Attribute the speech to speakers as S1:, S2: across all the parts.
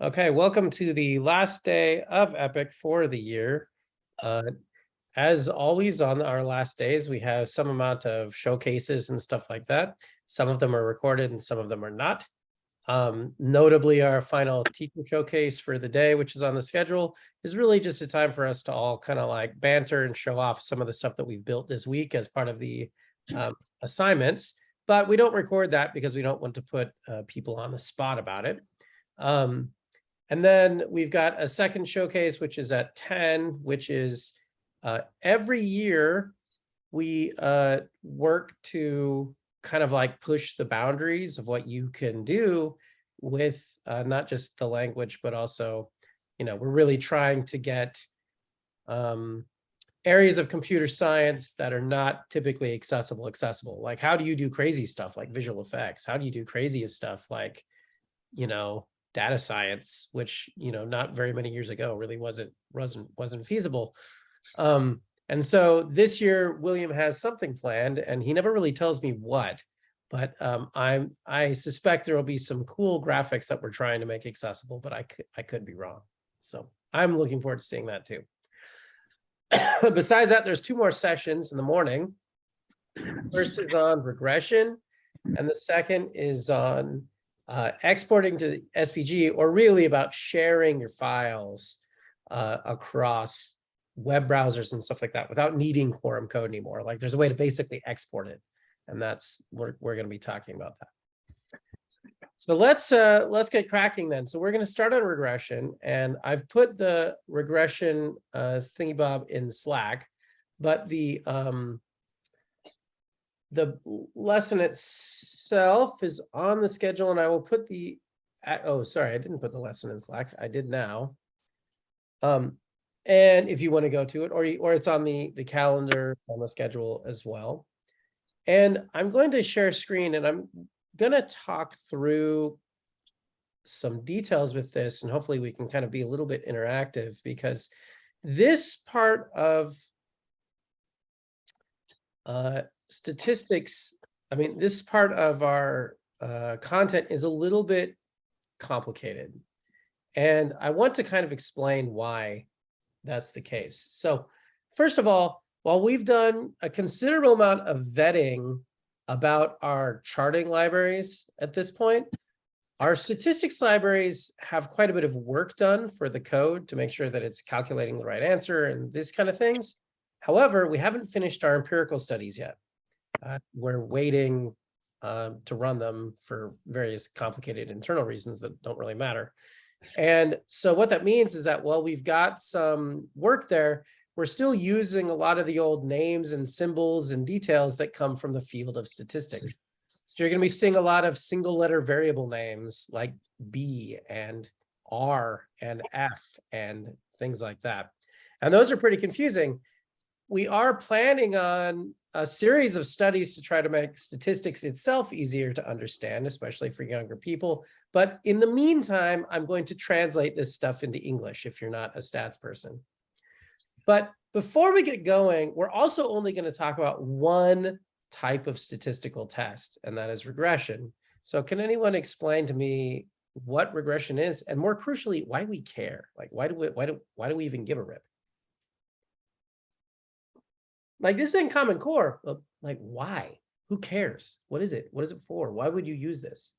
S1: Okay, welcome to the last day of EPIQ for the year. As always, on our last days, we have some amount of showcases and stuff like that. Some of them are recorded and some of them are not. Notably, our final teacher showcase for the day, which is on the schedule, is really just a time for us to all kind of like banter and show off some of the stuff that we've built this week as part of the assignments. But we don't record that because we don't want to put people on the spot about it. And then we've got a second showcase, which is at 10, which is every year we work to kind of like push the boundaries of what you can do with not just the language, but also, we're really trying to get areas of computer science that are not typically accessible. Like, how do you do crazy stuff like visual effects? How do you do craziest stuff like, data science, which not very many years ago really wasn't feasible. And so this year William has something planned, and he never really tells me what, but I suspect there will be some cool graphics that we're trying to make accessible, but I could be wrong. So I'm looking forward to seeing that too. Besides that, there's 2 more sessions in the morning. First is on regression, and the second is on exporting to SVG, or really about sharing your files across web browsers and stuff like that without needing Quorum code anymore. Like, there's a way to basically export it, and we're going to be talking about that. So let's get cracking then. So we're going to start on regression, and I've put the regression thingy bob in Slack, but the lesson itself is on the schedule, and I will put the, oh, sorry, I didn't put the lesson in Slack. I did now. And if you want to go to it, or it's on the calendar on the schedule as well. And I'm going to share screen, and I'm going to talk through some details with this, and hopefully we can kind of be a little bit interactive, because this part of statistics, this part of our content is a little bit complicated, and I want to kind of explain why that's the case. So first of all, while we've done a considerable amount of vetting about our charting libraries at this point, our statistics libraries have quite a bit of work done for the code to make sure that it's calculating the right answer and these kind of things. However, we haven't finished our empirical studies yet. We're waiting to run them for various complicated internal reasons that don't really matter. And so what that means is that while we've got some work there, we're still using a lot of the old names and symbols and details that come from the field of statistics. So you're going to be seeing a lot of single letter variable names like B and R and F and things like that. And those are pretty confusing. We are planning on a series of studies to try to make statistics itself easier to understand, especially for younger people. But in the meantime, I'm going to translate this stuff into English if you're not a stats person. But before we get going, we're also only going to talk about one type of statistical test, and that is regression. So can anyone explain to me what regression is, and more crucially, why we care? Like, why do we even give a rip? Like, this is in Common Core, but like, why? Who cares? What is it? What is it for? Why would you use this?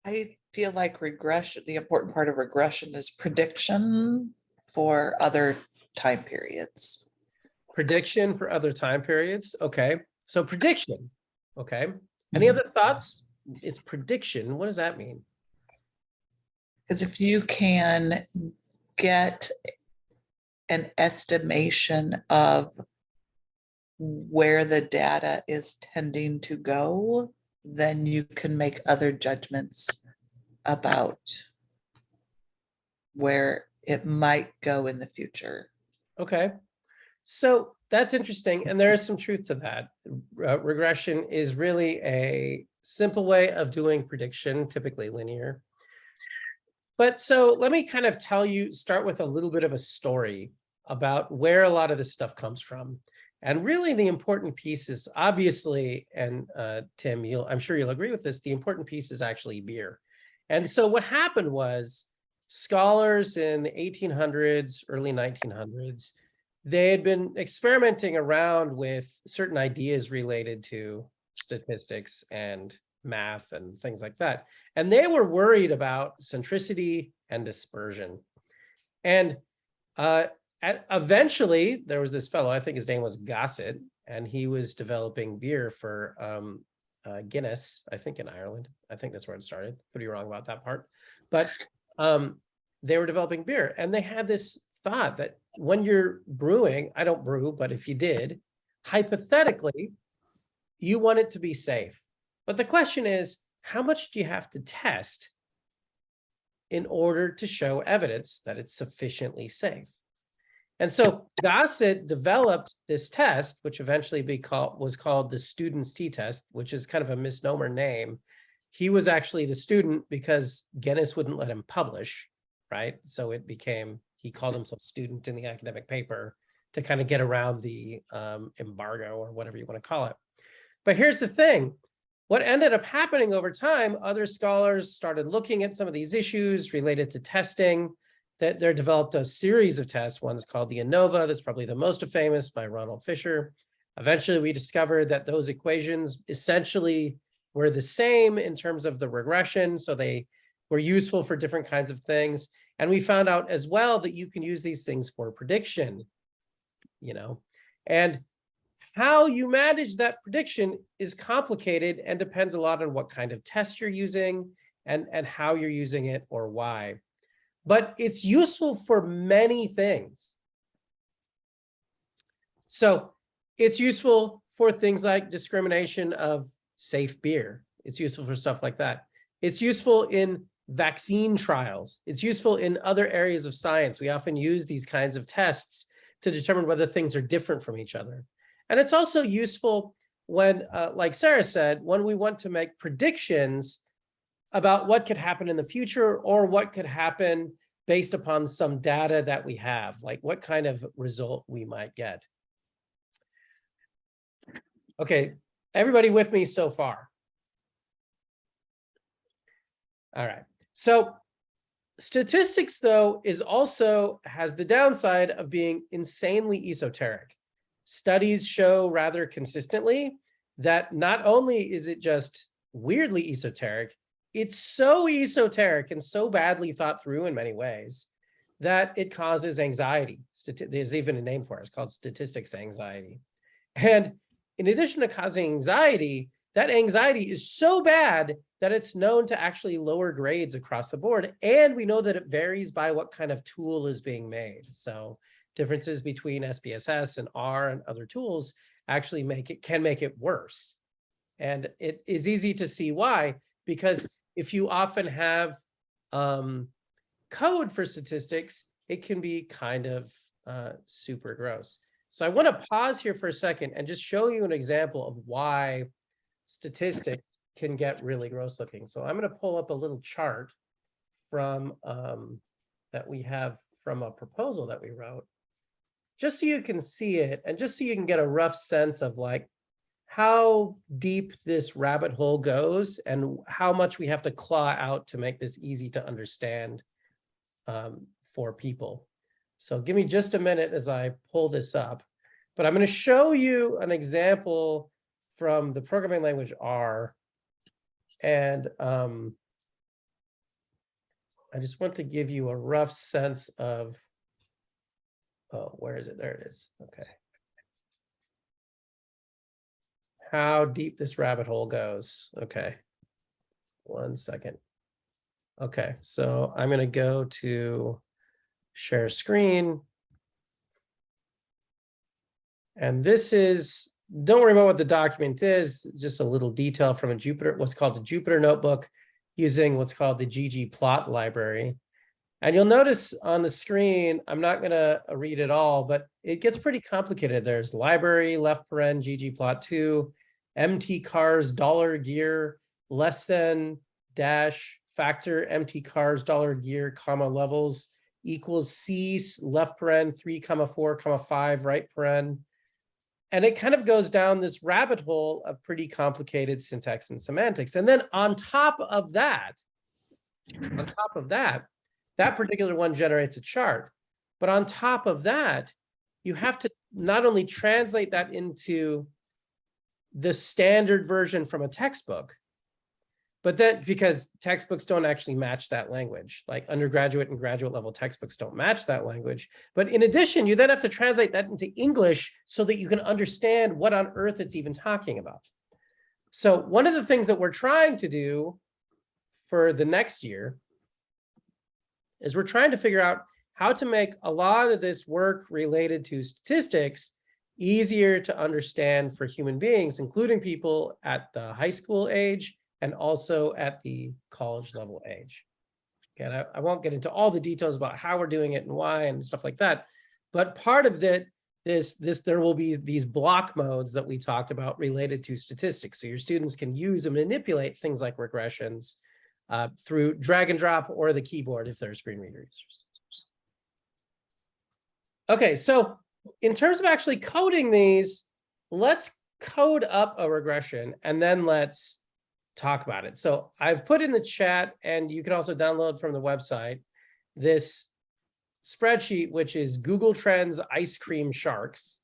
S2: I feel like regression, the important part of regression is prediction for other time periods.
S1: Prediction for other time periods. Okay. So prediction. Okay. Any other thoughts? It's prediction. What does that mean?
S2: Because if you can get an estimation of where the data is tending to go, then you can make other judgments about where it might go in the future.
S1: Okay. So that's interesting. And there is some truth to that. Regression is really a simple way of doing prediction, typically linear. But so let me kind of start with a little bit of a story about where a lot of this stuff comes from. And really the important piece is obviously, and Tim, I'm sure you'll agree with this, the important piece is actually beer. And so what happened was scholars in the 1800s, early 1900s, they had been experimenting around with certain ideas related to statistics and math and things like that. And they were worried about centricity and dispersion. And eventually there was this fellow, I think his name was Gossett, and he was developing beer for Guinness, I think in Ireland. I think that's where it started. Could be wrong about that part. But they were developing beer, and they had this thought that when you're brewing, I don't brew, but if you did, hypothetically, you want it to be safe. But the question is, how much do you have to test in order to show evidence that it's sufficiently safe? And so Gossett developed this test, which eventually was called the student's t-test, which is kind of a misnomer name. He was actually the student because Guinness wouldn't let him publish, right? So it became, he called himself student in the academic paper to kind of get around the embargo or whatever you want to call it. But here's the thing. What ended up happening over time, other scholars started looking at some of these issues related to testing. That they're developed a series of tests. One's called the ANOVA, that's probably the most famous, by Ronald Fisher. Eventually, we discovered that those equations essentially were the same in terms of the regression, so they were useful for different kinds of things. And we found out as well that you can use these things for prediction, and how you manage that prediction is complicated and depends a lot on what kind of test you're using and how you're using it or why. But it's useful for many things. So it's useful for things like discrimination of safe beer. It's useful for stuff like that. It's useful in vaccine trials. It's useful in other areas of science. We often use these kinds of tests to determine whether things are different from each other. And it's also useful when, like Sarah said, when we want to make predictions about what could happen in the future or what could happen based upon some data that we have, like what kind of result we might get. Okay, everybody with me so far? All right, so statistics, though, has the downside of being insanely esoteric. Studies show rather consistently that not only is it just weirdly esoteric, it's so esoteric and so badly thought through in many ways that it causes anxiety. There's even a name for it. It's called statistics anxiety. And in addition to causing anxiety, that anxiety is so bad that it's known to actually lower grades across the board. And we know that it varies by what kind of tool is being made. So differences between SPSS and R and other tools actually can make it worse. And it is easy to see why, because if you often have code for statistics, it can be kind of super gross. So I want to pause here for a second and just show you an example of why statistics can get really gross looking. So I'm going to pull up a little chart from that we have from a proposal that we wrote, just so you can see it and just so you can get a rough sense of like how deep this rabbit hole goes and how much we have to claw out to make this easy to understand for people. So give me just a minute as I pull this up, but I'm going to show you an example from the programming language R. And I just want to give you a rough sense of, oh, where is it? There it is. Okay. How deep this rabbit hole goes. Okay. 1 second. Okay, so I'm going to go to share screen. And this is, don't worry about what the document is, just a little detail from a Jupyter, what's called the Jupyter notebook, using what's called the ggplot library. And you'll notice on the screen, I'm not going to read it all, but it gets pretty complicated. There's library, left paren, ggplot2, mtcars, $gear, less than, dash, factor, mtcars, $gear, comma, levels, equals c, left paren, 3, 4, 5, right paren. And it kind of goes down this rabbit hole of pretty complicated syntax and semantics. And then on top of that, that particular one generates a chart. But on top of that, you have to not only translate that into the standard version from a textbook, but that because textbooks don't actually match that language, like undergraduate and graduate level textbooks don't match that language. But in addition, you then have to translate that into English so that you can understand what on earth it's even talking about. So one of the things that we're trying to do for the next year is we're trying to figure out how to make a lot of this work related to statistics easier to understand for human beings, including people at the high school age and also at the college level age. Again, I won't get into all the details about how we're doing it and why and stuff like that. But part of that, there will be these block modes that we talked about related to statistics. So your students can use and manipulate things like regressions through drag and drop or the keyboard if they're screen reader users. Okay, so in terms of actually coding these, let's code up a regression and then let's talk about it. So I've put in the chat, and you can also download from the website, this spreadsheet, which is Google Trends ice cream sharks.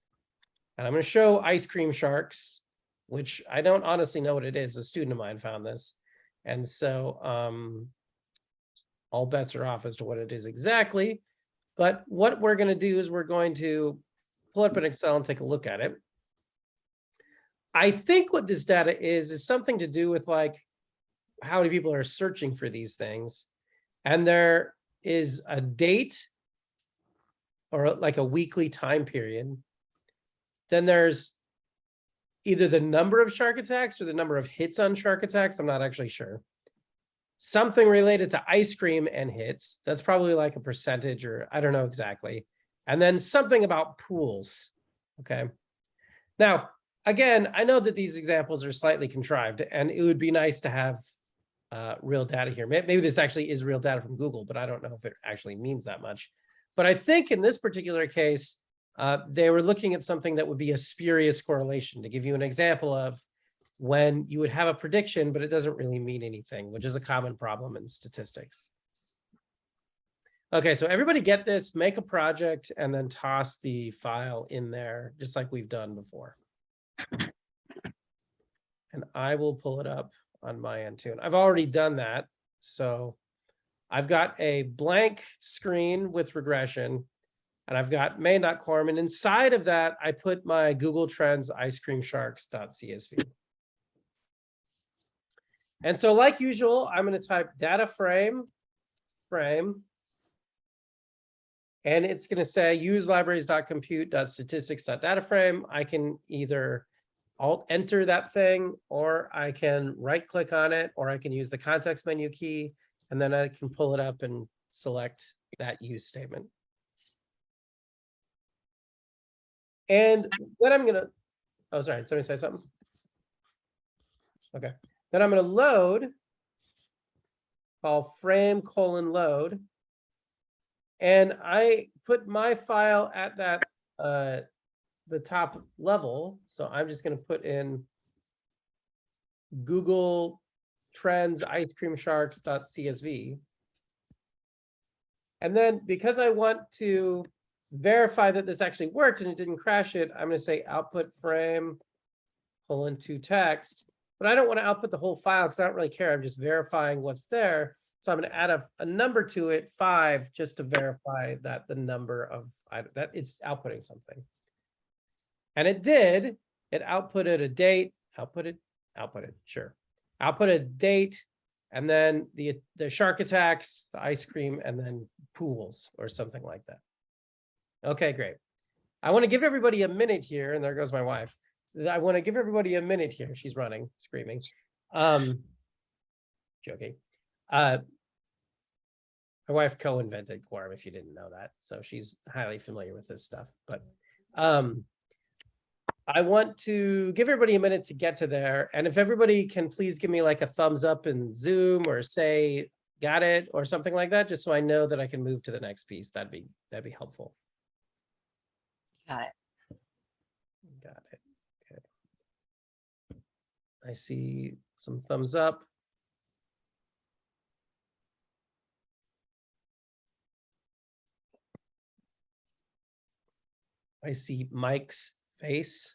S1: And I'm going to show ice cream sharks, which I don't honestly know what it is. A student of mine found this. And so all bets are off as to what it is exactly. But what we're going to do is we're going to pull up an Excel and take a look at it. I think what this data is something to do with like how many people are searching for these things. And there is a date or like a weekly time period. Then there's either the number of shark attacks or the number of hits on shark attacks. I'm not actually sure. Something related to ice cream and hits. That's probably like a percentage, or I don't know exactly. And then something about pools. Okay. Now, again, I know that these examples are slightly contrived, and it would be nice to have real data here. Maybe this actually is real data from Google, but I don't know if it actually means that much. But I think in this particular case, they were looking at something that would be a spurious correlation. To give you an example of when you would have a prediction, but it doesn't really mean anything, which is a common problem in statistics. Okay, so everybody get this, make a project, and then toss the file in there, just like we've done before. And I will pull it up on my end too. And I've already done that. So I've got a blank screen with regression, and I've got main.quorum. And inside of that, I put my Google Trends ice cream sharks.csv. And so like usual, I'm going to type data frame, and it's going to say use libraries.compute.statistics.dataframe. I can either alt enter that thing, or I can right click on it, or I can use the context menu key, and then I can pull it up and select that use statement. And then I'm going to, oh, sorry, somebody say something? Okay. Then I'm going to load, call frame::load. And I put my file at that the top level. So I'm just going to put in Google Trends ice cream sharks.csv. And then because I want to verify that this actually worked and it didn't crash it, I'm going to say output frame::text. But I don't want to output the whole file because I don't really care. I'm just verifying what's there. So I'm going to add a number to it, 5, just to verify that the number of that it's outputting something. And it did. It outputted a date. Outputted, sure. Output a date, and then the shark attacks, the ice cream, and then pools or something like that. Okay, great. I want to give everybody a minute here, and there goes my wife. I want to give everybody a minute here. She's running, screaming. Joking. My wife co-invented Quorum, if you didn't know that. So she's highly familiar with this stuff. But I want to give everybody a minute to get to there. And if everybody can please give me like a thumbs up in Zoom, or say, got it, or something like that, just so I know that I can move to the next piece. That'd be helpful.
S2: Got it.
S1: Got it. I see some thumbs up. I see Mike's face.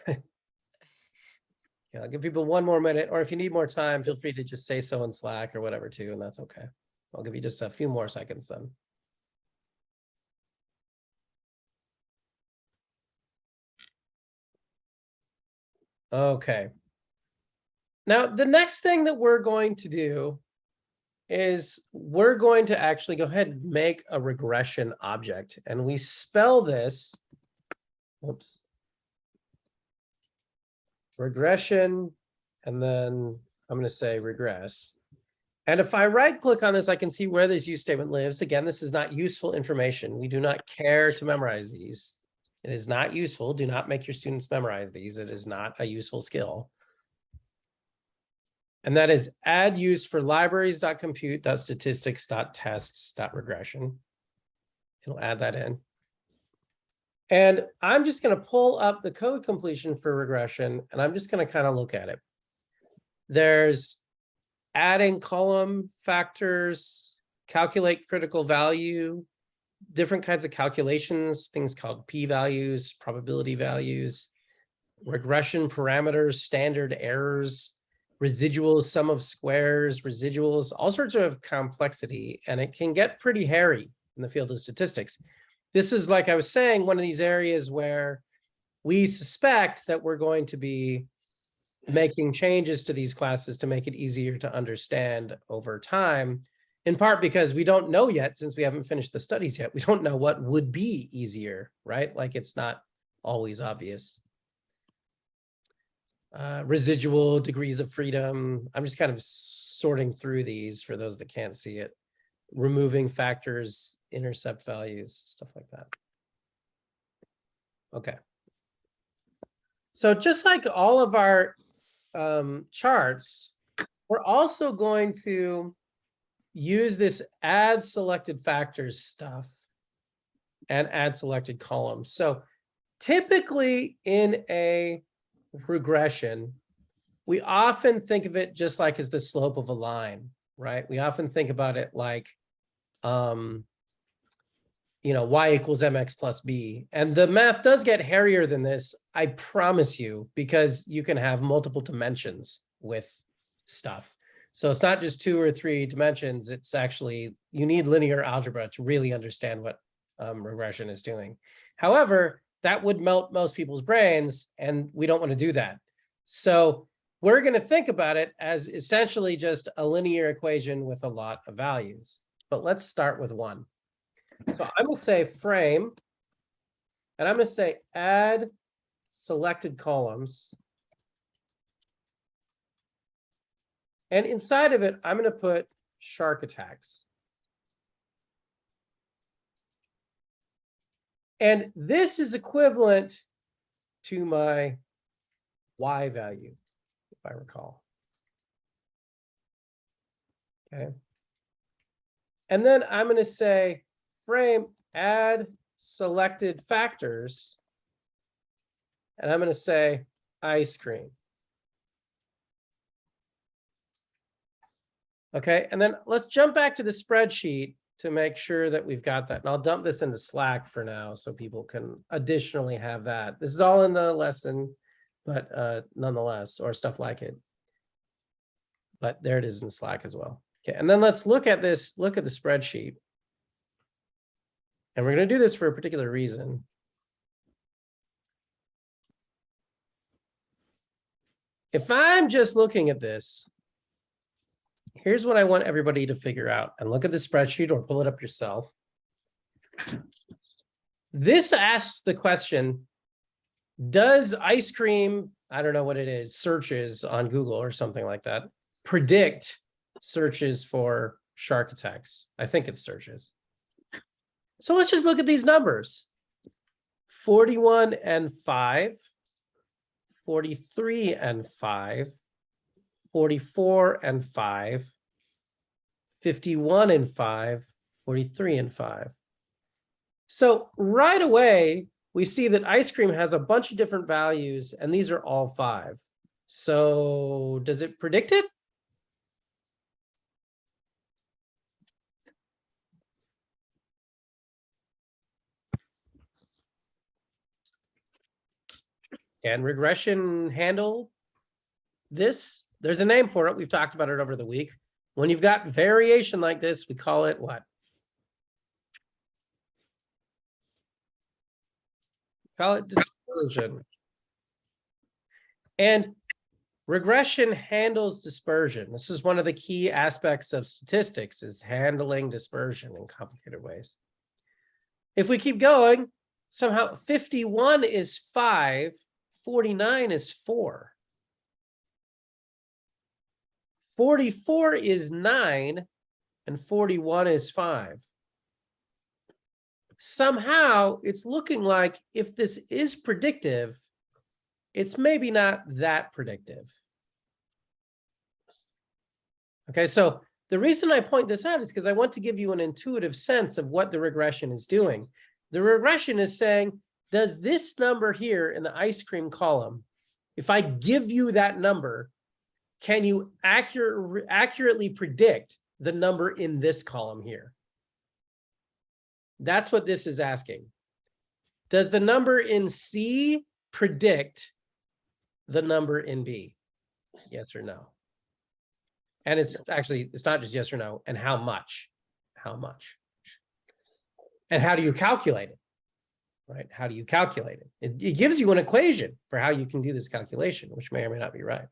S1: Yeah, I'll give people one more minute, or if you need more time, feel free to just say so in Slack or whatever too, and that's okay. I'll give you just a few more seconds then. Okay. Now, the next thing that we're going to do is we're going to actually go ahead and make a regression object, and we spell this, oops, regression, and then I'm going to say regress. And if I right click on this, I can see where this use statement lives. Again, this is not useful information. We do not care to memorize these. It is not useful. Do not make your students memorize these. It is not a useful skill. And that is add use for libraries.compute.statistics.tests.regression. It'll add that in. And I'm just going to pull up the code completion for regression, and I'm just going to kind of look at it. There's adding column factors, calculate critical value, different kinds of calculations, things called p-values, probability values, regression parameters, standard errors, residuals, sum of squares, residuals, all sorts of complexity, and it can get pretty hairy in the field of statistics. This is, like I was saying, one of these areas where we suspect that we're going to be making changes to these classes to make it easier to understand over time, in part because we don't know yet, since we haven't finished the studies yet, we don't know what would be easier, right? Like, it's not always obvious. Residual degrees of freedom. I'm just kind of sorting through these for those that can't see it. Removing factors, intercept values, stuff like that. Okay. So just like all of our charts, we're also going to use this add selected factors stuff and add selected columns. So typically in a regression, we often think of it just like as the slope of a line, right? We often think about it like, you know, y equals mx plus b. And the math does get hairier than this, I promise you, because you can have multiple dimensions with stuff. So it's not just 2 or 3 dimensions. It's actually, you need linear algebra to really understand what regression is doing. However, that would melt most people's brains, and we don't want to do that. So we're going to think about it as essentially just a linear equation with a lot of values. But let's start with one. So I'm going to say frame, and I'm going to say add selected columns. And inside of it, I'm going to put shark attacks. And this is equivalent to my y value, if I recall. Okay. And then I'm going to say frame add selected factors. And I'm going to say ice cream. Okay, and then let's jump back to the spreadsheet to make sure that we've got that. And I'll dump this into Slack for now so people can additionally have that. This is all in the lesson, but nonetheless, or stuff like it. But there it is in Slack as well. Okay, and then let's look at this, look at the spreadsheet. And we're going to do this for a particular reason. If I'm just looking at this, here's what I want everybody to figure out, and look at the spreadsheet or pull it up yourself. This asks the question, does ice cream, I don't know what it is, searches on Google or something like that, predict searches for shark attacks? I think it's searches. So let's just look at these numbers. 41 and 5, 43 and 5, 44 and 5, 51 and 5, 43 and 5. So right away, we see that ice cream has a bunch of different values, and these are all 5. So does it predict it? Can regression handle this? There's a name for it. We've talked about it over the week. When you've got variation like this, we call it what? Call it dispersion. And regression handles dispersion. This is one of the key aspects of statistics, is handling dispersion in complicated ways. If we keep going, somehow 51 is 5, 49 is 4. 44 is 9, and 41 is 5. Somehow it's looking like if this is predictive, it's maybe not that predictive. Okay, so the reason I point this out is because I want to give you an intuitive sense of what the regression is doing. The regression is saying, does this number here in the ice cream column, if I give you that number, can you accurately predict the number in this column here? That's what this is asking. Does the number in C predict the number in B? Yes or no? And it's not just yes or no, and how much? How much? And how do you calculate it? Right? How do you calculate it? It gives you an equation for how you can do this calculation, which may or may not be right.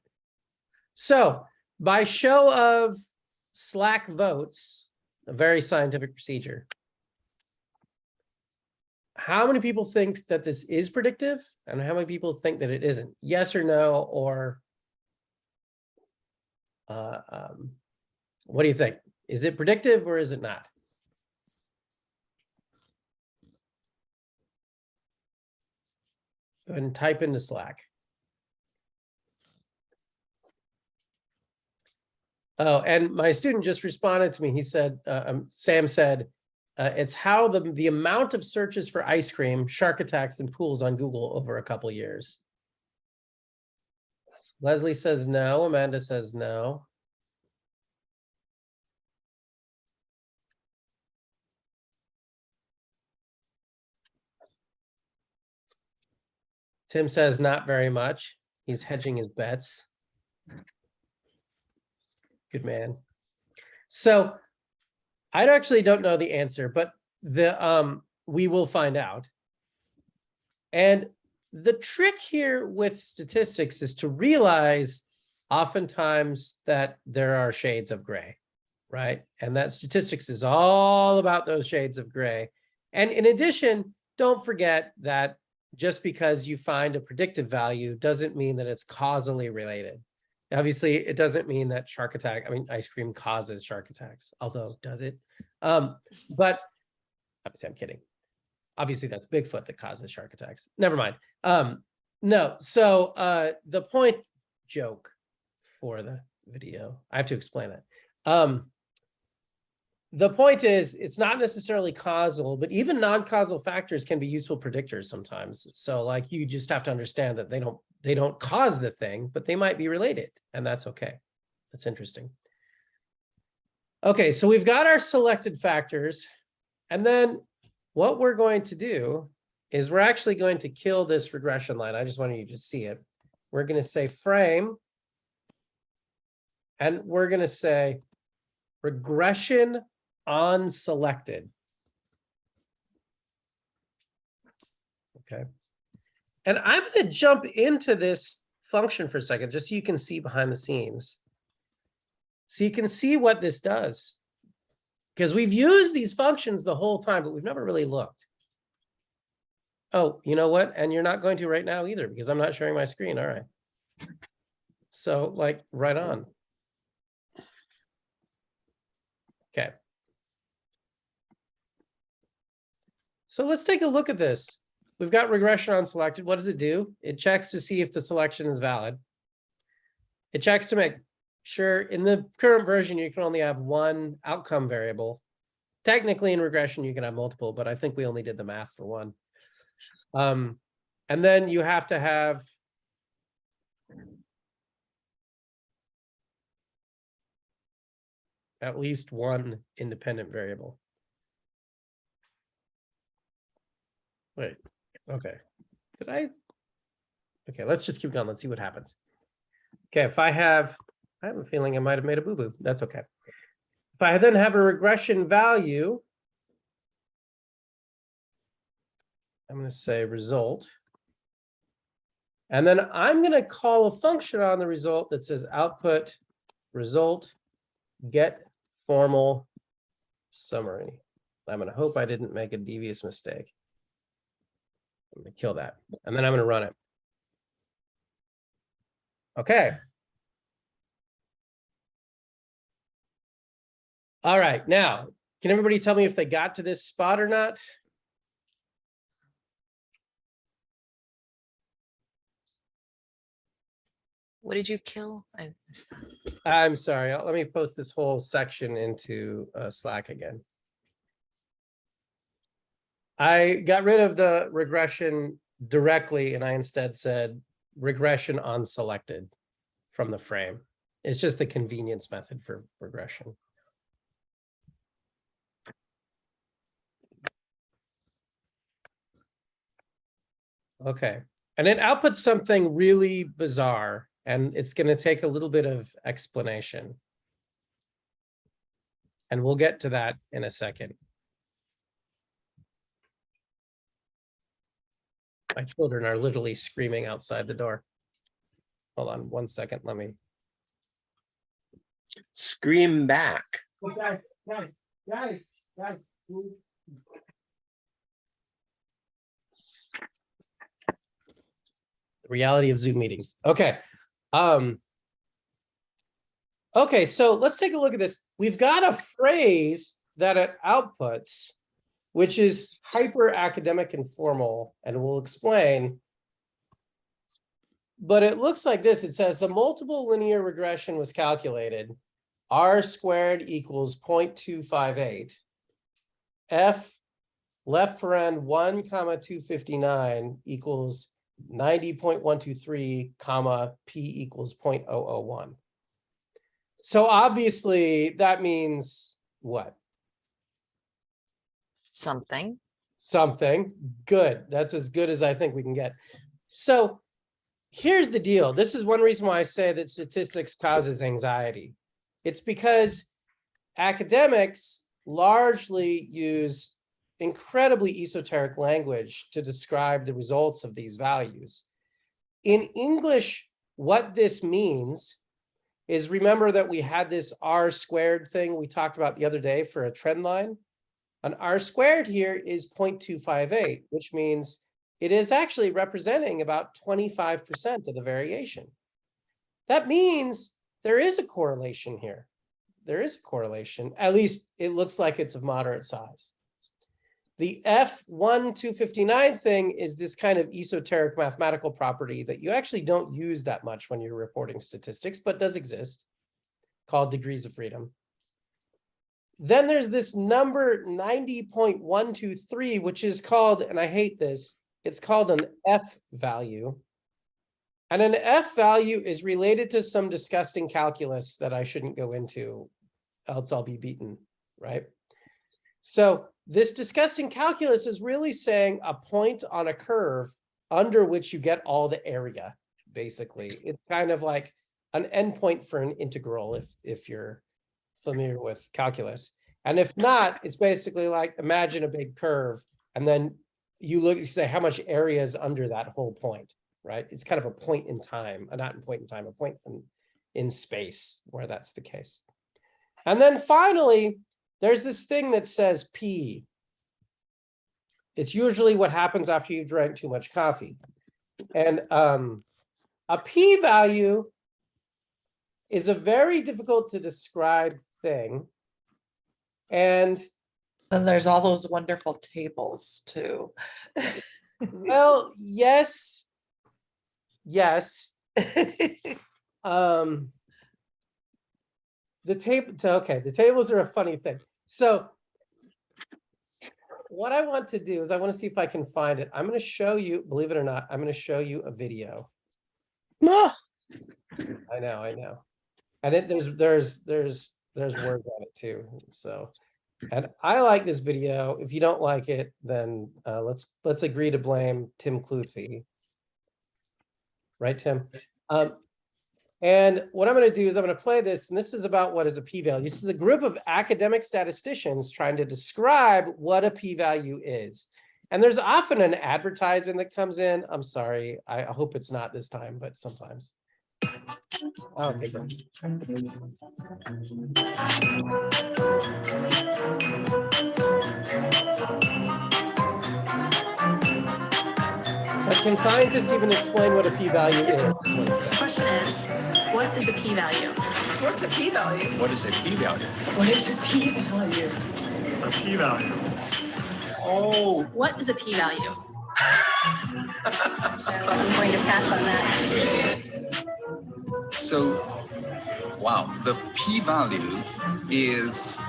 S1: So by show of Slack votes, a very scientific procedure, how many people think that this is predictive, and how many people think that it isn't? Yes or no, or what do you think? Is it predictive or is it not? Go ahead and type into Slack. Oh, and my student just responded to me. He said, Sam said, it's how the amount of searches for ice cream, shark attacks, and pools on Google over a couple years. Leslie says no. Amanda says no. Tim says not very much. He's hedging his bets. Good man. So I actually don't know the answer, but we will find out. And the trick here with statistics is to realize oftentimes that there are shades of gray, right? And that statistics is all about those shades of gray. And in addition, don't forget that just because you find a predictive value doesn't mean that it's causally related. Obviously, it doesn't mean that ice cream causes shark attacks, although does it? But obviously, I'm kidding. Obviously, that's Bigfoot that causes shark attacks. Never mind. No, so the point joke for the video, I have to explain it. The point is, it's not necessarily causal, but even non-causal factors can be useful predictors sometimes. So like you just have to understand that they don't cause the thing, but they might be related, and that's okay. That's interesting. Okay, so we've got our selected factors, and then what we're going to do is we're actually going to kill this regression line. I just wanted you to see it. We're going to say frame, and we're going to say regression on selected. Okay. And I'm going to jump into this function for a second, just so you can see behind the scenes. So you can see what this does. Because we've used these functions the whole time, but we've never really looked. Oh, you know what? And you're not going to right now either, because I'm not sharing my screen. All right. So like right on. Okay. So let's take a look at this. We've got regression on selected. What does it do? It checks to see if the selection is valid. It checks to make sure in the current version, you can only have one outcome variable. Technically in regression, you can have multiple, but I think we only did the math for one. And then you have to have at least one independent variable. Wait, okay. Okay, let's just keep going. Let's see what happens. Okay, if I have a feeling I might have made a boo-boo. That's okay. If I then have a regression value, I'm going to say result. And then I'm going to call a function on the result that says output result get formal summary. I'm going to hope I didn't make a devious mistake. I'm going to kill that. And then I'm going to run it. Okay. All right. Now, can everybody tell me if they got to this spot or not?
S3: What did you kill? I missed that.
S1: I'm sorry. Let me post this whole section into Slack again. I got rid of the regression directly, and I instead said regression on selected from the frame. It's just the convenience method for regression. Okay, and it outputs something really bizarre, and it's going to take a little bit of explanation. And we'll get to that in a second. My children are literally screaming outside the door. Hold on 1 second. Let me.
S4: Scream back.
S1: Oh, guys. The reality of Zoom meetings. Okay. Okay, so let's take a look at this. We've got a phrase that it outputs, which is hyper academic and formal, and we'll explain. But it looks like this. It says a multiple linear regression was calculated. R squared equals 0.258. F left paren 1, 259 equals 90.123, comma, P equals 0.001. So obviously that means what?
S3: Something.
S1: Something. Good. That's as good as I think we can get. So here's the deal. This is one reason why I say that statistics causes anxiety. It's because academics largely use incredibly esoteric language to describe the results of these values. In English, what this means is, remember that we had this R squared thing we talked about the other day for a trend line? An R squared here is 0.258, which means it is actually representing about 25% of the variation. That means there is a correlation here. There is a correlation. At least it looks like it's of moderate size. The F1 259 thing is this kind of esoteric mathematical property that you actually don't use that much when you're reporting statistics, but does exist, called degrees of freedom. Then there's this number 90.123, which is called, and I hate this, it's called an F value. And an F value is related to some disgusting calculus that I shouldn't go into, else I'll be beaten, right? So this disgusting calculus is really saying a point on a curve under which you get all the area, basically. It's kind of like an endpoint for an integral, if you're familiar with calculus. And if not, it's basically like, imagine a big curve, and then you say how much area is under that whole point, right? It's kind of a point in time, not in point in time, a point in space where that's the case. And then finally, there's this thing that says P. It's usually what happens after you drank too much coffee. And a P value is a very difficult to describe thing. And
S2: then there's all those wonderful tables too.
S1: well, yes. The tables are a funny thing. So what I want to do is I want to see if I can find it. I'm going to show you, believe it or not, I'm going to show you a video.
S4: Ah,
S1: I know. And there's words on it too. So, and I like this video. If you don't like it, then let's agree to blame Tim Cluthy. Right, Tim? And what I'm going to do is I'm going to play this, and this is about what is a p-value. This is a group of academic statisticians trying to describe what a p-value is. And there's often an advertisement that comes in. I'm sorry, I hope it's not this time, but sometimes. Okay, good. But can scientists even explain what a p-value is?
S5: The question is, what is a p-value?
S6: What's a p-value?
S7: What is a p-value?
S6: What is a p-value?
S7: A p-value.
S6: Oh.
S5: What is a p-value?
S6: I'm going to pass on that.
S8: So, wow, the p-value is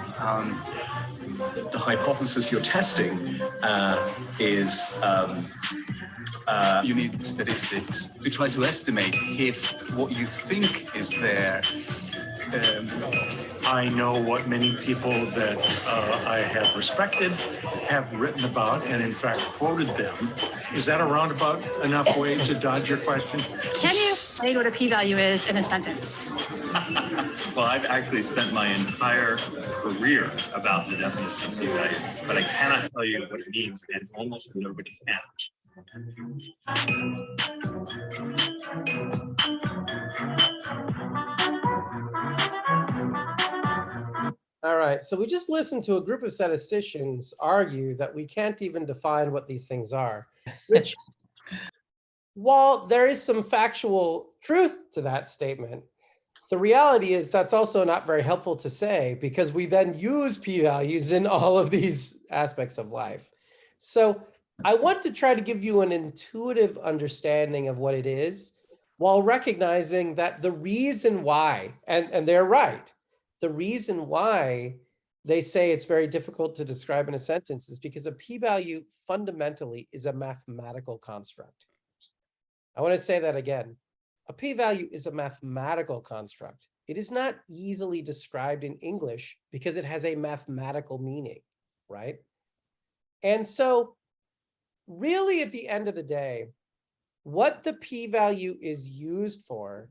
S7: The hypothesis you're testing is
S8: you need statistics to try to estimate if what you think is there.
S7: I know what many people that I have respected have written about and in fact quoted them. Is that a roundabout enough way to dodge your question?
S5: Can you explain what a p-value is in a sentence?
S9: Well, I've actually spent my entire career about the definition of p-value, but I cannot tell you what it means, and almost nobody can.
S1: All right, so we just listened to a group of statisticians argue that we can't even define what these things are, which, while there is some factual truth to that statement, the reality is that's also not very helpful to say, because we then use p-values in all of these aspects of life. So I want to try to give you an intuitive understanding of what it is, while recognizing that the reason why, and they're right, the reason why they say it's very difficult to describe in a sentence is because a p-value fundamentally is a mathematical construct. I want to say that again. A p-value is a mathematical construct. It is not easily described in English because it has a mathematical meaning, right? And so really at the end of the day, what the p-value is used for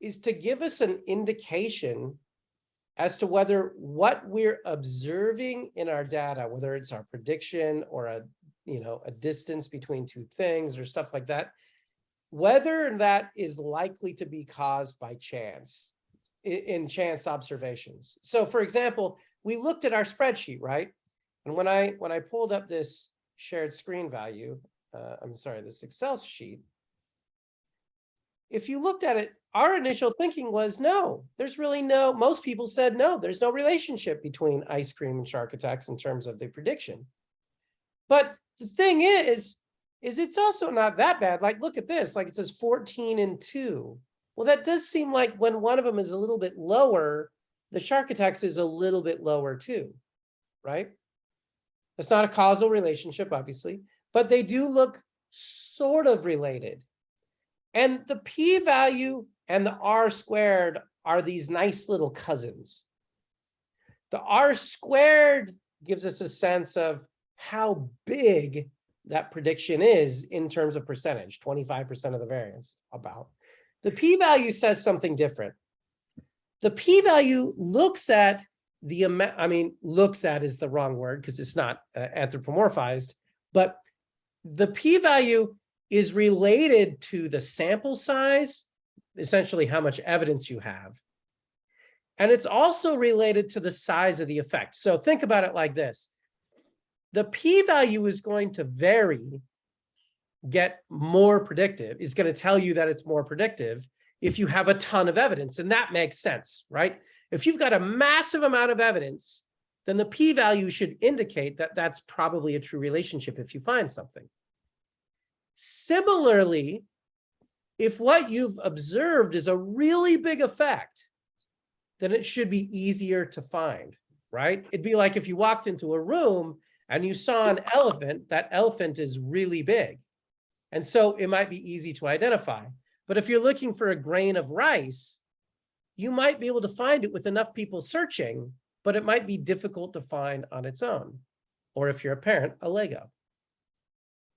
S1: is to give us an indication as to whether what we're observing in our data, whether it's our prediction or a distance between two things or stuff like that, whether that is likely to be caused by chance, in chance observations. So for example, we looked at our spreadsheet, right? And when I pulled up this shared screen value, this Excel sheet, if you looked at it, our initial thinking was, no, there's really no, most people said, no, there's no relationship between ice cream and shark attacks in terms of the prediction. But the thing is it's also not that bad. Like, look at this, like it says 14 and 2. Well, that does seem like when one of them is a little bit lower, the shark attacks is a little bit lower too, right? It's not a causal relationship, obviously, but they do look sort of related. And the p-value and the r squared are these nice little cousins. The r squared gives us a sense of how big that prediction is in terms of percentage, 25% of the variance about. The p-value says something different. The p-value looks at the amount, looks at is the wrong word because it's not anthropomorphized, but the p-value is related to the sample size, essentially how much evidence you have. And it's also related to the size of the effect. So think about it like this. The p-value is going to get more predictive, is going to tell you that it's more predictive if you have a ton of evidence. And that makes sense, right? If you've got a massive amount of evidence, then the p-value should indicate that that's probably a true relationship if you find something. Similarly, if what you've observed is a really big effect, then it should be easier to find, right? It'd be like if you walked into a room and you saw an elephant, that elephant is really big. And so it might be easy to identify. But if you're looking for a grain of rice, you might be able to find it with enough people searching, but it might be difficult to find on its own. Or if you're a parent, a Lego.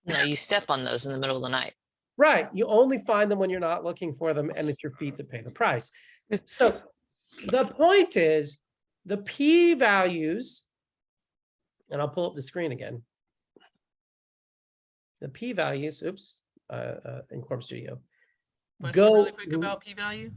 S3: No, you step on those in the middle of the night.
S1: Right. You only find them when you're not looking for them, and it's your feet that pay the price. So the point is the p-values, and I'll pull up the screen again. The p-values, oops, in Quorum Studio.
S4: Question really quick about p-value.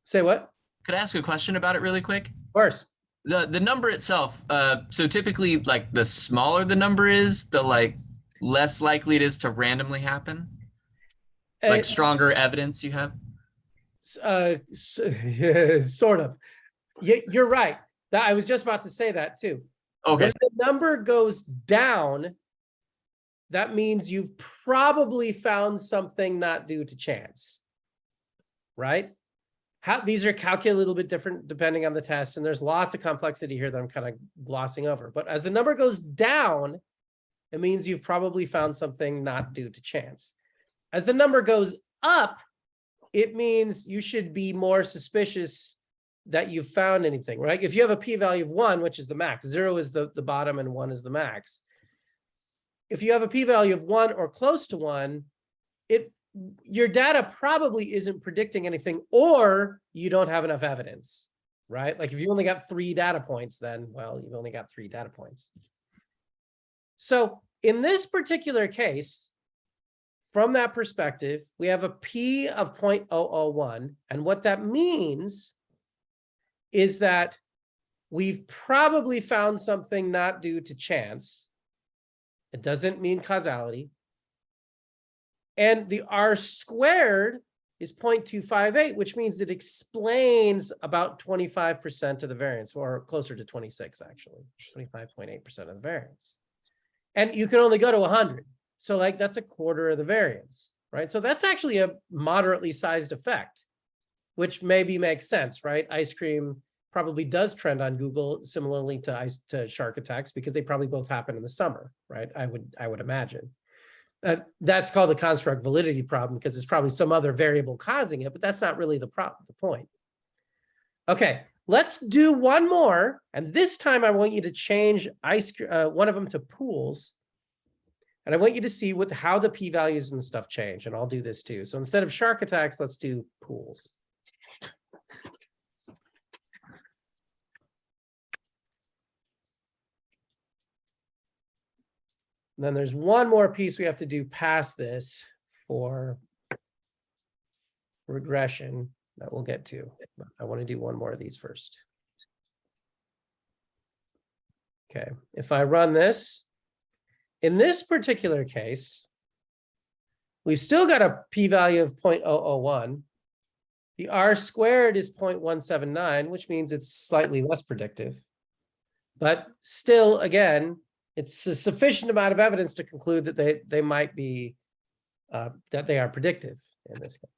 S1: Say what?
S4: Could I ask a question about it really quick?
S1: Of course.
S4: The number itself. So typically, like the smaller the number is, the like less likely it is to randomly happen. Like stronger evidence you have.
S1: Sort of. You're right. I was just about to say that too.
S4: Okay.
S1: When the number goes down, that means you've probably found something not due to chance, right? These are calculated a little bit different depending on the test, and there's lots of complexity here that I'm kind of glossing over. But as the number goes down, it means you've probably found something not due to chance. As the number goes up, it means you should be more suspicious that you've found anything, right? If you have a p-value of 1, which is the max, 0 is the bottom and 1 is the max. If you have a p-value of 1 or close to 1, your data probably isn't predicting anything, or you don't have enough evidence, right? Like if you only got 3 data points, then, well, you've only got 3 data points. So in this particular case, from that perspective, we have a p of 0.001. And what that means is that we've probably found something not due to chance. It doesn't mean causality. And the R squared is 0.258, which means it explains about 25% of the variance, or closer to 26, actually, 25.8% of the variance. And you can only go to 100. So like that's a quarter of the variance, right? So that's actually a moderately sized effect, which maybe makes sense, right? Ice cream probably does trend on Google similarly to shark attacks, because they probably both happen in the summer, right? I would imagine. That's called a construct validity problem, because there's probably some other variable causing it, but that's not really the point. Okay, let's do one more. And this time I want you to change one of them to pools. And I want you to see how the p-values and stuff change. And I'll do this too. So instead of shark attacks, let's do pools. And then there's one more piece we have to do past this for regression that we'll get to. But I want to do one more of these first. Okay, if I run this, in this particular case, we've still got a p-value of 0.001. The R squared is 0.179, which means it's slightly less predictive. But still, again, it's a sufficient amount of evidence to conclude that they might be, that they are predictive in this case.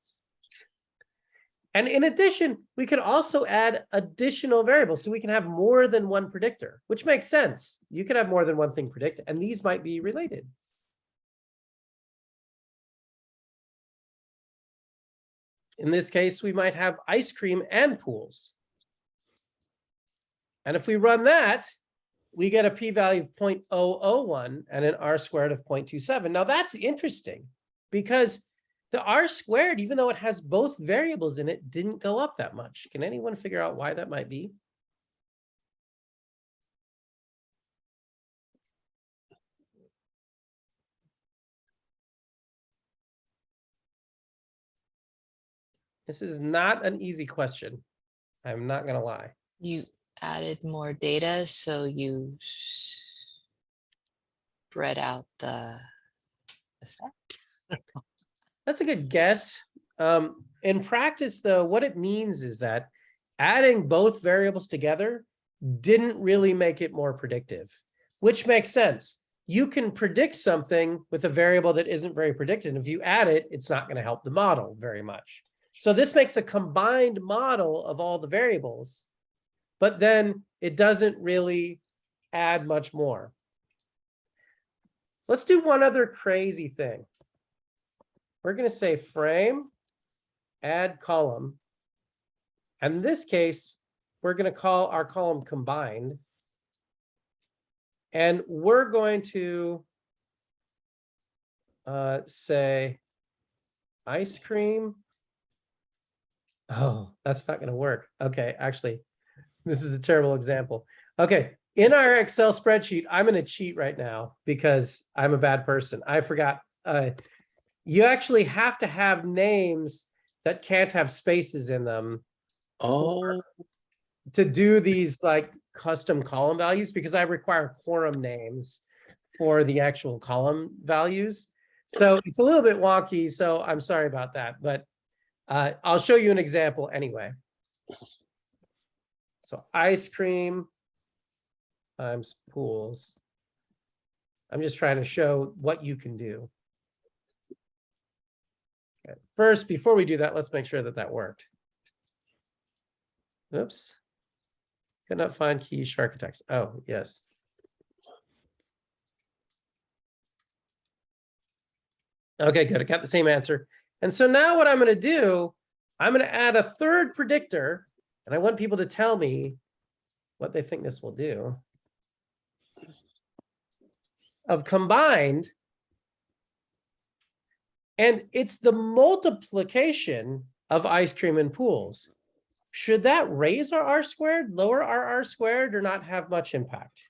S1: And in addition, we can also add additional variables. So we can have more than one predictor, which makes sense. You can have more than one thing predicted, and these might be related. In this case, we might have ice cream and pools. And if we run that, we get a p-value of 0.001 and an R squared of 0.27. Now that's interesting, because the R squared, even though it has both variables in it, didn't go up that much. Can anyone figure out why that might be? This is not an easy question. I'm not going to lie.
S3: You added more data, so you spread out the effect.
S1: That's a good guess. In practice, though, what it means is that adding both variables together didn't really make it more predictive, which makes sense. You can predict something with a variable that isn't very predicted. If you add it, it's not going to help the model very much. So this makes a combined model of all the variables, but then it doesn't really add much more. Let's do one other crazy thing. We're going to say frame, add column. And in this case, we're going to call our column combined. And we're going to say ice cream. Oh, that's not going to work. Okay, actually, this is a terrible example. Okay, in our Excel spreadsheet, I'm going to cheat right now because I'm a bad person. I forgot. You actually have to have names that can't have spaces in them.
S10: Oh,
S1: To do these like custom column values, because I require quorum names for the actual column values. So it's a little bit wonky. So I'm sorry about that, but I'll show you an example anyway. So ice cream times pools. I'm just trying to show what you can do. Okay. First, before we do that, let's make sure that that worked. Oops. Could not find key architects. Oh, yes. Okay, good. I got the same answer. And so now what I'm going to do, I'm going to add a third predictor, and I want people to tell me what they think this will do. Of combined, and it's the multiplication of ice cream and pools. Should that raise our R squared, lower our R squared, or not have much impact?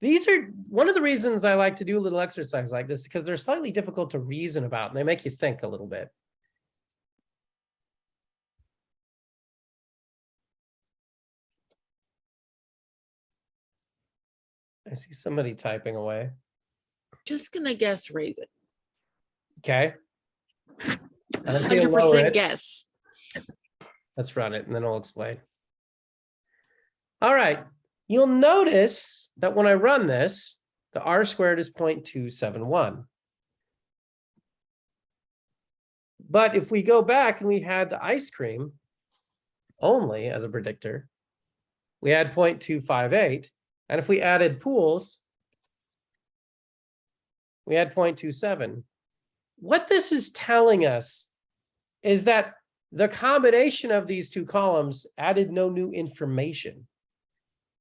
S1: These are one of the reasons I like to do a little exercise like this, because they're slightly difficult to reason about, and they make you think a little bit. I see somebody typing away.
S10: just gonna guess raise it.
S1: Okay. I don't see a lower
S10: 100%
S1: it.
S10: guess.
S1: Let's run it and then I'll explain. All right. You'll notice that when I run this, the R squared is 0.271. But if we go back and we had the ice cream only as a predictor, we had 0.258. And if we added pools, we had 0.27. What this is telling us is that the combination of these two columns added no new information.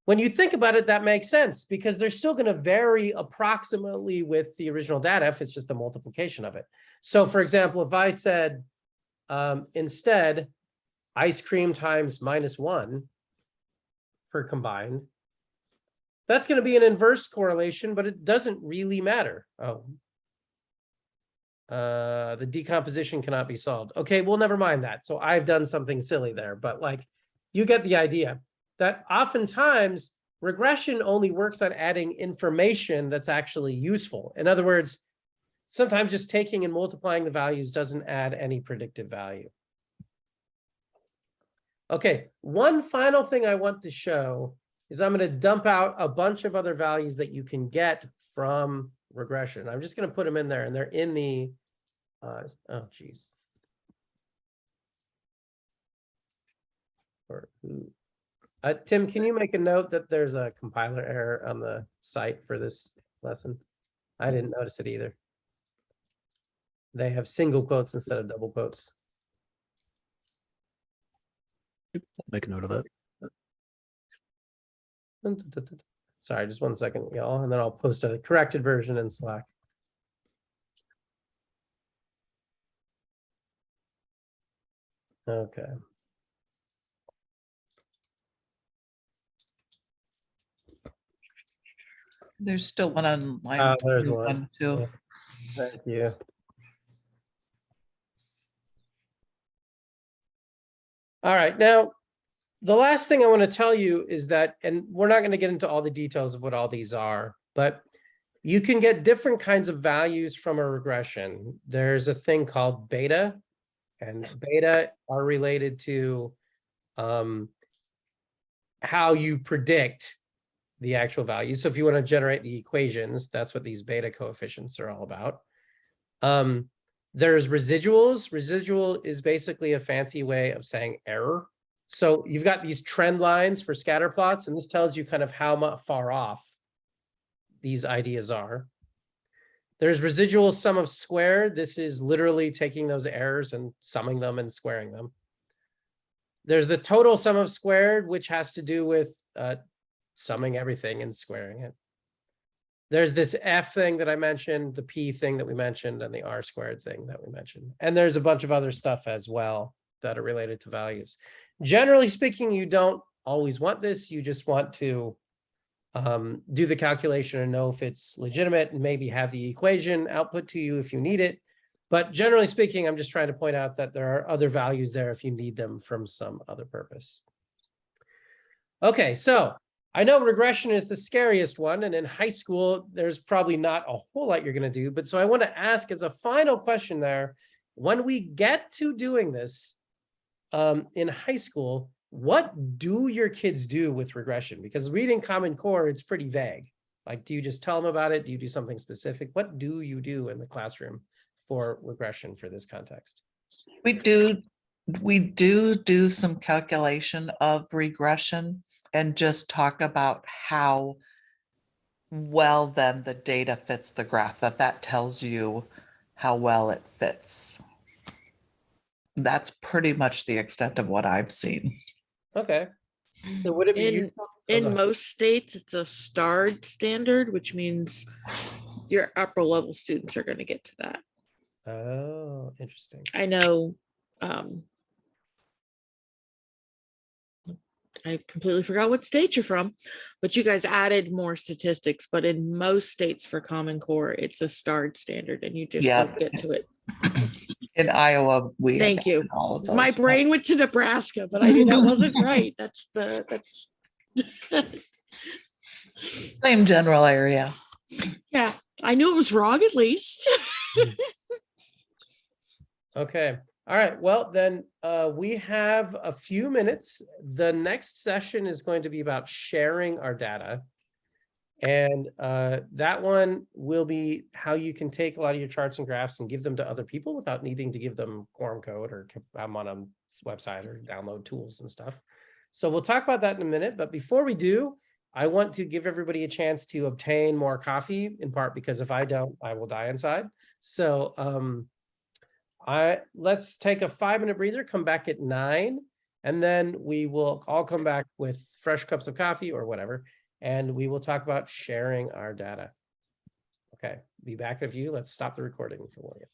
S1: When you think about it, that makes sense because they're still going to vary approximately with the original data if it's just a multiplication of it. So for example, if I said instead ice cream times -1 for combined, that's going to be an inverse correlation, but it doesn't really matter. Oh. The decomposition cannot be solved. Okay, well, never mind that. So I've done something silly there, but like you get the idea that oftentimes regression only works on adding information that's actually useful. In other words, sometimes just taking and multiplying the values doesn't add any predictive value. Okay, one final thing I want to show is I'm going to dump out a bunch of other values that you can get from regression. I'm just going to put them in there, and they're in the, oh, geez. Tim, can you make a note that there's a compiler error on the site for this lesson? I didn't notice it either. They have single quotes instead of double quotes.
S11: Make a note of that.
S1: Sorry, just 1 second, y'all, and then I'll post a corrected version in Slack. Okay.
S2: There's still one on line
S1: There's
S2: 1,
S1: one.
S2: 2.
S1: Yeah. Thank you. All right, now, the last thing I want to tell you is that, and we're not going to get into all the details of what all these are, but you can get different kinds of values from a regression. There's a thing called beta, and beta are related to how you predict the actual value. So if you want to generate the equations, that's what these beta coefficients are all about. There's residuals. Residual is basically a fancy way of saying error. So you've got these trend lines for scatter plots, and this tells you kind of how far off these ideas are. There's residual sum of squared. This is literally taking those errors and summing them and squaring them. There's the total sum of squared, which has to do with summing everything and squaring it. There's this F thing that I mentioned, the P thing that we mentioned, and the R squared thing that we mentioned. And there's a bunch of other stuff as well that are related to values. Generally speaking, you don't always want this. You just want to do the calculation and know if it's legitimate and maybe have the equation output to you if you need it. But generally speaking, I'm just trying to point out that there are other values there if you need them from some other purpose. Okay, so I know regression is the scariest one, and in high school, there's probably not a whole lot you're going to do. But so I want to ask as a final question there, when we get to doing this in high school, what do your kids do with regression? Because reading Common Core, it's pretty vague. Like, do you just tell them about it? Do you do something specific? What do you do in the classroom for regression for this context?
S2: We do some calculation of regression and just talk about how well then the data fits the graph, that tells you how well it fits. That's pretty much the extent of what I've seen.
S1: Okay. So would it be
S10: In most states, it's a starred standard, which means your upper level students are going to get to that.
S1: Oh, interesting.
S10: I know. I completely forgot what state you're from, but you guys added more statistics. But in most states for Common Core, it's a starred standard, and you just don't get to it.
S2: In Iowa, we
S10: Thank you.
S2: all of those.
S10: My brain went to Nebraska, but I knew that wasn't right. That's
S2: Same general area.
S10: yeah. I knew it was wrong at least.
S1: Okay. All right. Well, then we have a few minutes. The next session is going to be about sharing our data. And that one will be how you can take a lot of your charts and graphs and give them to other people without needing to give them Quorum code or I'm on a website or download tools and stuff. So we'll talk about that in a minute. But before we do, I want to give everybody a chance to obtain more coffee, in part because if I don't, I will die inside. So let's take a 5-minute breather, come back at 9, and then we will all come back with fresh cups of coffee or whatever, and we will talk about sharing our data. Okay, be back with you. Let's stop the recording for you.